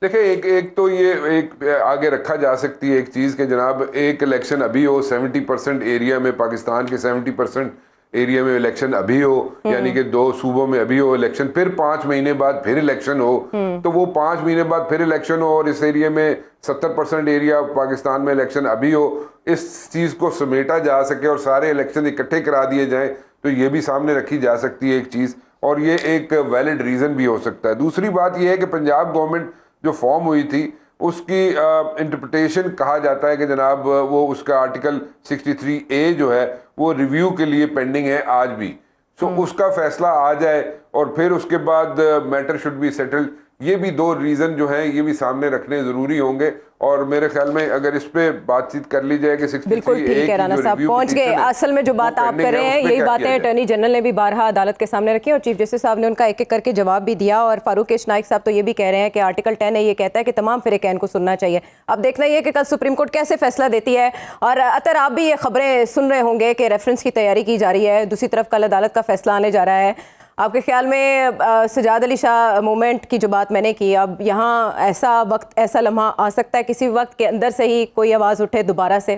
देखिए, एक तो ये एक आगे रखा जा सकती है एक चीज़ के जनाब, एक इलेक्शन अभी हो 70% एरिया में, पाकिस्तान के 70% एरिया में इलेक्शन अभी हो, यानी कि 2 सूबों में अभी हो इलेक्शन, फिर 5 महीने बाद फिर इलेक्शन हो, तो वो 5 महीने बाद फिर इलेक्शन हो और इस एरिया में 70% एरिया पाकिस्तान में इलेक्शन अभी हो, इस चीज़ को समेटा जा सके और सारे इलेक्शन इकट्ठे करा दिए जाएं, तो ये भी सामने रखी जा सकती है एक चीज़, और ये एक वैलिड रीज़न भी हो सकता है। दूसरी बात यह है कि पंजाब गवर्नमेंट जो फॉर्म हुई थी उसकी इंटरप्रिटेशन कहा जाता है कि जनाब वो उसका आर्टिकल 63A जो है वो रिव्यू के लिए पेंडिंग है आज भी, सो उसका फैसला आ जाए और फिर उसके बाद मैटर शुड बी सेटल्ड। ये भी 2 रीज़न जो हैं ये भी सामने रखने ज़रूरी होंगे और मेरे ख्याल में अगर इस पे बातचीत कर ली जाए कि 63A बिल्कुल ठीक है राना साहब, पहुंच गए असल में जो बात आप कर रहे हैं, यही बातें अटॉर्नी जनरल ने भी बारहा अदालत के सामने रखी और चीफ जस्टिस साहब ने उनका एक एक करके जवाब भी दिया। और फारूक एच नाइक साहब तो ये भी कह रहे हैं कि आर्टिकल 10 है, ये कहता है कि तमाम फ़िरक़ैन को सुनना चाहिए। अब देखना ये कि कल सुप्रीम कोर्ट कैसे फैसला देती है। और अतर आप भी ये खबरें सुन रहे होंगे कि रेफरेंस की तैयारी की जा रही है, दूसरी तरफ कल अदालत का फैसला आने जा रहा है। आपके ख्याल में सजाद अली शाह मूवमेंट की जो बात मैंने की, अब यहाँ ऐसा वक्त, ऐसा लम्हा आ सकता है किसी वक्त के अंदर से ही कोई आवाज़ उठे दोबारा से?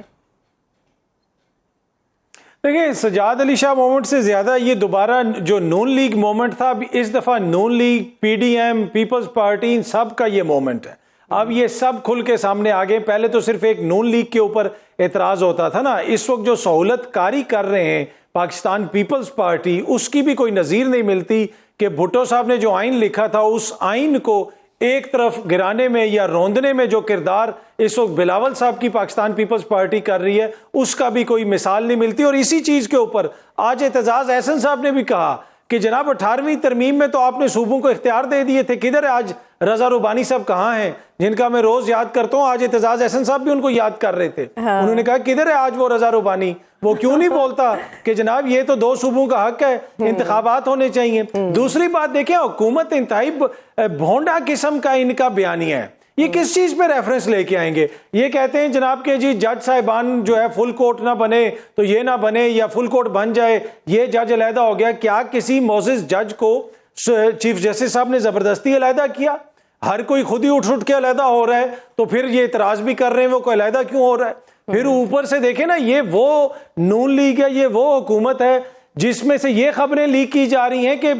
देखिए, सजाद अली शाह मूवमेंट से ज़्यादा ये दोबारा जो नून लीग मूवमेंट था, अब इस दफ़ा नून लीग, PDM, पीपल्स पार्टी, इन सब का ये मूवमेंट है। अब ये सब खुल के सामने आ गए। पहले तो सिर्फ एक नून लीग के ऊपर एतराज़ होता था ना, इस वक्त जो सहूलत कारी कर रहे हैं पाकिस्तान पीपल्स पार्टी, उसकी भी कोई नज़ीर नहीं मिलती कि भुट्टो साहब ने जो आइन लिखा था उस आइन को एक तरफ गिराने में या रोंदने में जो किरदार इस वक्त बिलावल साहब की पाकिस्तान पीपल्स पार्टी कर रही है, उसका भी कोई मिसाल नहीं मिलती। और इसी चीज़ के ऊपर आज एतजाज़ एहसन साहब ने भी कहा कि जनाब 18वीं तरमीम में तो आपने सूबों को इख्तियार दे दिए थे, किधर है आज रजा रुबानी साहब, कहाँ हैं, जिनका मैं रोज याद करता हूँ। आज एतजाज एहसन साहब भी उनको याद कर रहे थे। हाँ। उन्होंने कहा किधर है आज वो रजा रुबानी, वो क्यों नहीं बोलता कि जनाब ये तो 2 सूबों का हक है, इंतखाबात होने चाहिए। दूसरी बात देखें, हुकूमत इंतहाई भोंडा किस्म का इनका बयानिया है। ये किस चीज पे रेफरेंस लेके आएंगे? ये कहते हैं जनाब के जी जज साहिबान जो है फुल कोर्ट ना बने तो ये ना बने, या फुल कोर्ट बन जाए ये जज अलहदा हो गया। क्या किसी मोजिज जज को चीफ जस्टिस साहब ने जबरदस्ती अलहदा किया? हर कोई खुद ही उठ के अलहदा हो रहा है, तो फिर ये इतराज भी कर रहे हैं वो कोई अलहदा क्यों हो रहा है? फिर ऊपर से देखे ना, ये वो नून लीग है, ये वो हुकूमत है जिसमें से ये खबरें लीक की जा रही हैं कि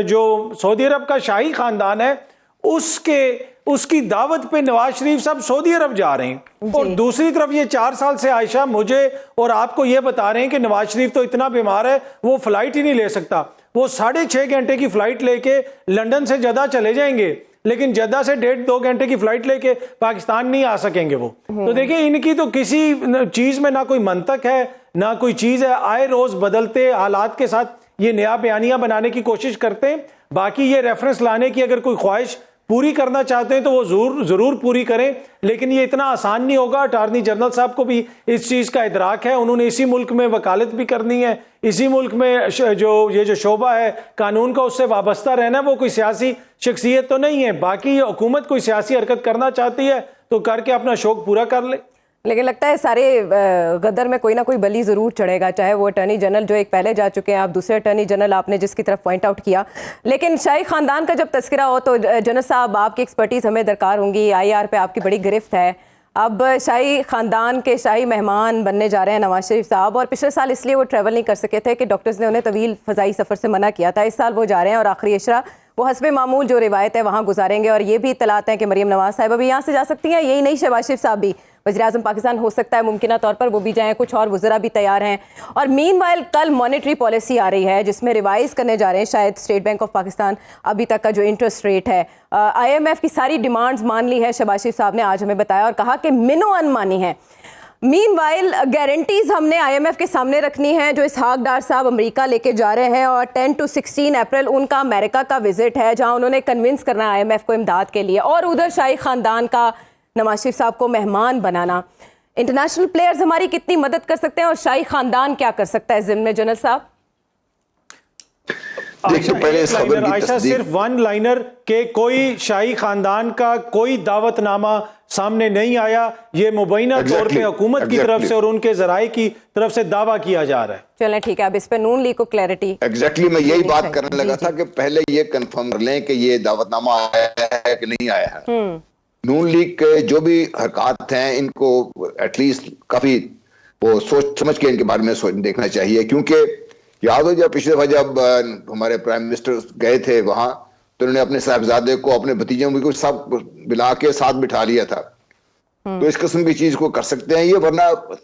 जो सऊदी अरब का शाही खानदान है उसकी दावत पे नवाज शरीफ साहब सऊदी अरब जा रहे हैं। और दूसरी तरफ ये 4 साल से आयशा मुझे और आपको ये बता रहे हैं कि नवाज शरीफ तो इतना बीमार है वो फ्लाइट ही नहीं ले सकता। वो 6.5 घंटे की फ्लाइट लेके लंदन से जद्दा चले जाएंगे, लेकिन जद्दा से 1.5-2 घंटे की फ्लाइट लेके पाकिस्तान नहीं आ सकेंगे वो। तो देखिए, इनकी तो किसी चीज में ना कोई मंतक है ना कोई चीज है। आए रोज बदलते हालात के साथ ये नया बयानिया बनाने की कोशिश करते हैं। बाकी ये रेफरेंस लाने की अगर कोई ख्वाहिश पूरी करना चाहते हैं तो वो जरूर पूरी करें, लेकिन ये इतना आसान नहीं होगा। अटॉर्नी जनरल साहब को भी इस चीज का इदराक है, उन्होंने इसी मुल्क में वकालत भी करनी है, इसी मुल्क में जो शोबा है कानून का उससे वाबस्ता रहना, वो कोई सियासी शख्सियत तो नहीं है। बाकी ये हुकूमत कोई सियासी हरकत करना चाहती है तो करके अपना शौक पूरा कर ले, लेकिन लगता है सारे गदर में कोई ना कोई बली ज़रूर चढ़ेगा, चाहे वो अटॉर्नी जनरल जो एक पहले जा चुके हैं, आप दूसरे अटॉर्नी जनरल आपने जिसकी तरफ पॉइंट आउट किया। लेकिन शाही ख़ानदान का जब तस्करा हो तो जनरल साहब आपकी एक्सपर्टीज़ हमें दरकार होंगी। IR पे आपकी बड़ी गिरफ्त है। अब शाही ख़ानदान के शाही मेहमान बनने जा रहे हैं नवाज शरीफ साहब, और पिछले साल इसलिए वो ट्रैवल नहीं कर सके थे कि डॉक्टर्स ने उन्हें तवील फ़ज़ाई सफ़र से मना किया था। इस साल वो जा रहे हैं और आखिरी इशरा वो हस्बे मामूल जो रिवायत है वहाँ गुजारेंगे। और ये भी इतलात हैं कि मरीम नवाज साहिबा भी यहाँ से जा सकती हैं, यही नहीं शहबाज शरीफ साहब भी वज़ीर-ए-आज़म पाकिस्तान हो सकता है मुमकिन तौर पर वो भी जाएँ, कुछ और वज़रा भी तैयार हैं। और मीनवाइल कल मॉनेटरी पॉलिसी आ रही है जिसमें रिवाइज़ करने जा रहे हैं शायद स्टेट बैंक ऑफ पाकिस्तान अभी तक का जो इंटरेस्ट रेट है। IMF की सारी डिमांड्स मान ली है शहबाज शरीफ साहब ने, आज हमें बताया, और कहा कि मिनो अनमानी है। मीनवाइल गारंटीज हमने IMF के सामने रखनी है जो इसहाक डार साहब अमेरिका लेके जा रहे हैं, और 10 से 16 अप्रैल उनका अमेरिका का विजिट है जहां उन्होंने कन्विंस करना है IMF को इमदाद के लिए, और उधर शाही खानदान का नवाज शरीफ साहब को मेहमान बनाना। इंटरनेशनल प्लेयर्स हमारी कितनी मदद कर सकते हैं और शाही खानदान क्या कर सकता है ज़िम्मे जनरल साहब? देखिए पहले इस खबर की आयशा, तस्दीक, सिर्फ वन लाइनर के कोई शाही खानदान का कोई दावतनामा सामने नहीं आया, ये मुबैना तौर पे हुकूमत की तरफ से और उनके जराए की तरफ से दावा किया जा रहा है। चलें ठीक है, अब इस पे नून लीग को क्लैरिटी। एग्जैक्टली मैं यही बात करने लगा था कि पहले ये कंफर्म कर लें कि ये दावतनामा आया है कि नहीं आया है। नून लीग के जो भी हरकत हैं इनको एटलीस्ट काफी वो सोच समझ के इनके बारे में देखना चाहिए, क्योंकि याद हो जब पिछले दफा जब हमारे प्राइम मिनिस्टर गए थे वहां, तो उन्होंने अपने साहबजादे को अपने भतीजों को सब मिला के साथ बिठा लिया था। तो इस किस्म की चीज को कर सकते हैं ये, वरना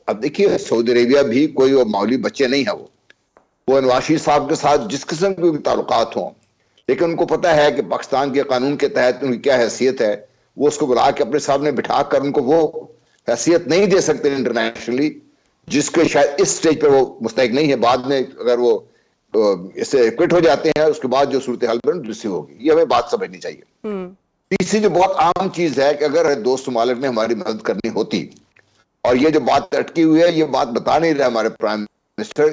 अब देखिए सऊदी अरेबिया भी कोई वो मामूली बच्चे नहीं है, वो नवाज शरीफ साहब के साथ जिस किस्म के ताल्लुकात हों, लेकिन उनको पता है कि पाकिस्तान के कानून के तहत उनकी क्या हैसियत है, वो उसको बुला के अपने सामने बिठा कर उनको वो हैसियत नहीं दे सकते इंटरनेशनली, जिसके शायद इस स्टेज पर वो मुस्तहिक नहीं है। बाद में अगर वो इससे क्विट हो जाते हैं, उसके बाद जो सूरत हाल बन दूसरी होगी, ये हमें बात समझनी चाहिए। तीसरी जो बहुत आम चीज है कि अगर दोस्त ममालिक ने हमारी मदद करनी होती, और ये जो बात अटकी हुई है, ये बात बता नहीं रहा हमारे प्राइम मिनिस्टर,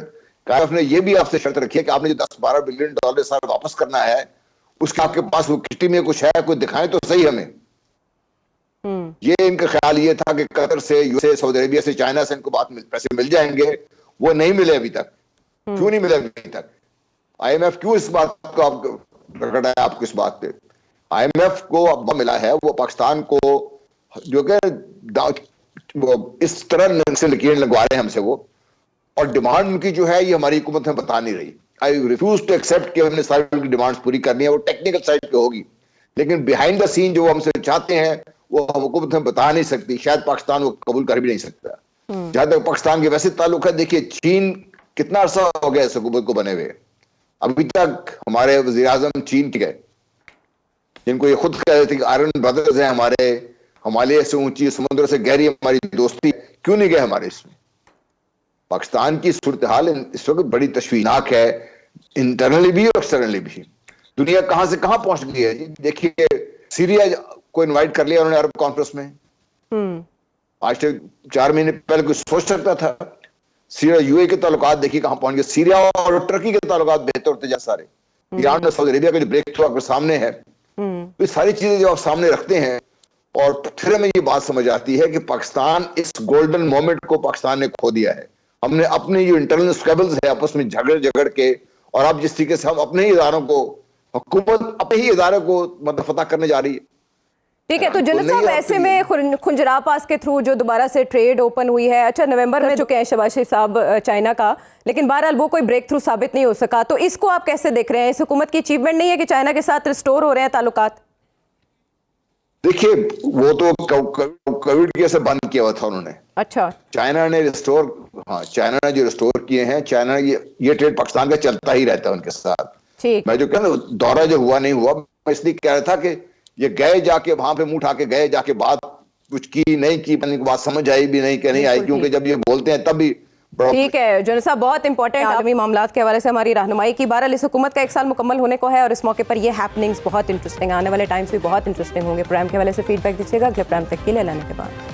कायफ ने ये भी आपसे शर्त रखी है कि आपने जो 10-12 बिलियन डॉलर साल वापस करना है, उसके आपके पास वो किटी में कुछ है, कोई दिखाएं तो सही हमें। ये इनका ख्याल ये था कि कतर से, यूएसए, सऊदी अरेबिया से, चाइना से इनको पैसे मिल जाएंगे, वो नहीं मिले अभी तक। क्यों नहीं मिले अभी तक? IMF क्यों इस बात को आप प्रकट है आपको इस बात पे? IMF को अब मिला है, वो पाकिस्तान को जो कि इस तरह से लकीर लगवा रहे हैं हमसे वो, और डिमांड उनकी जो है ये हमारी हुकूमत में बता नहीं रही। आई रिफ्यूज टू एक्सेप्ट कि हमने सारी उनकी डिमांड्स पूरी करनी है, वो टेक्निकल साइड पे होगी, लेकिन बिहाइंड द सीन जो हमसे चाहते हैं वो हम हुकूमत में बता नहीं सकती, शायद पाकिस्तान वो कबूल कर भी नहीं सकता। जहां तक पाकिस्तान के वैसे ताल्लुक है, देखिए चीन कितना अरसा हो गया इस हुकूमत को बने हुए, अभी तक हमारे वज़ीर आज़म चीन के गए, जिनको ये खुद कह रहे थे कि आयरन ब्रदर्स हैं हमारे, हिमालय से ऊंची समुद्र से गहरी हमारी दोस्ती, क्यों नहीं गए हमारे इसमें? पाकिस्तान की सूरत हाल इस वक्त बड़ी तशवीनाक है, इंटरनली भी और एक्सटर्नली भी। दुनिया कहां से कहां पहुंच गई है। देखिए सीरिया को इनवाइट कर लिया उन्होंने अरब कॉन्फ्रेंस में, आज से 4 महीने पहले कोई सोच सकता था? सीरिया यूए के ताल्लुकात देखिए कहां पहुंच गए, सीरिया और टर्की के ताल्लुकात बेहतर होते जा सारे, ईरान और सऊदी अरेबिया का जो ब्रेक थ्रू आपके सामने है, तो ये सारी चीजें जो आप सामने रखते हैं, और फिर हमें ये बात समझ आती है कि पाकिस्तान इस गोल्डन मोमेंट को पाकिस्तान ने खो दिया है। हमने अपने जो इंटरनल स्ट्रगल्स है आपस में झगड़ के, और अब जिस तरीके से हम अपने ही इदारों को, हुकूमत अपने ही इदारे को मतलब फतह करने जा रही है। ठीक है, तो जुनैद साहब ऐसे में खुंजरा पास के थ्रू जो दोबारा से ट्रेड ओपन हुई है, अच्छा नवंबर में चुके हैं शहबाज शरीफ साहब चाइना का, लेकिन बहरहाल वो कोई ब्रेक थ्रू साबित नहीं हो सका, तो इसको आप कैसे देख रहे हैं? इस हुकूमत की अचीवमेंट नहीं है कि चाइना के साथ रिस्टोर हो रहे हैं ताल्लुकात? देखिए वो तो कोविड के से बंद किया हुआ था उन्होंने। अच्छा, चाइना ने रिस्टोर, हाँ चाइना ने जो रिस्टोर किए हैं, चाइना ये ट्रेड पाकिस्तान का चलता ही रहता है उनके साथ। ठीक, मैं जो कह रहा हूं दौरा जो हुआ नहीं हुआ, मैं इसलिए कह रहा था कि ये गए जाके वहां पे मुंह उठा के गए, जाके बात कुछ की नहीं की, बात समझ आई भी नहीं कि नहीं आई, क्योंकि जब ये बोलते हैं तब भी। ठीक है जुनैद साहब, बहुत इंपॉर्टेंट आलमी मामलात के हवाले से हमारी रहनुमाई की। बहरहाल इस हुकूमत का 1 साल मुकम्मल होने को है और इस मौके पर ये हैपनिंग्स बहुत इंटरेस्टिंग, आने वाले टाइम्स भी बहुत इंटरेस्टिंग होंगे। प्रोग्राम के हवाले से फीडबैक दीजिएगा अगले प्रोग्राम तक के लिए, लाने के बाद।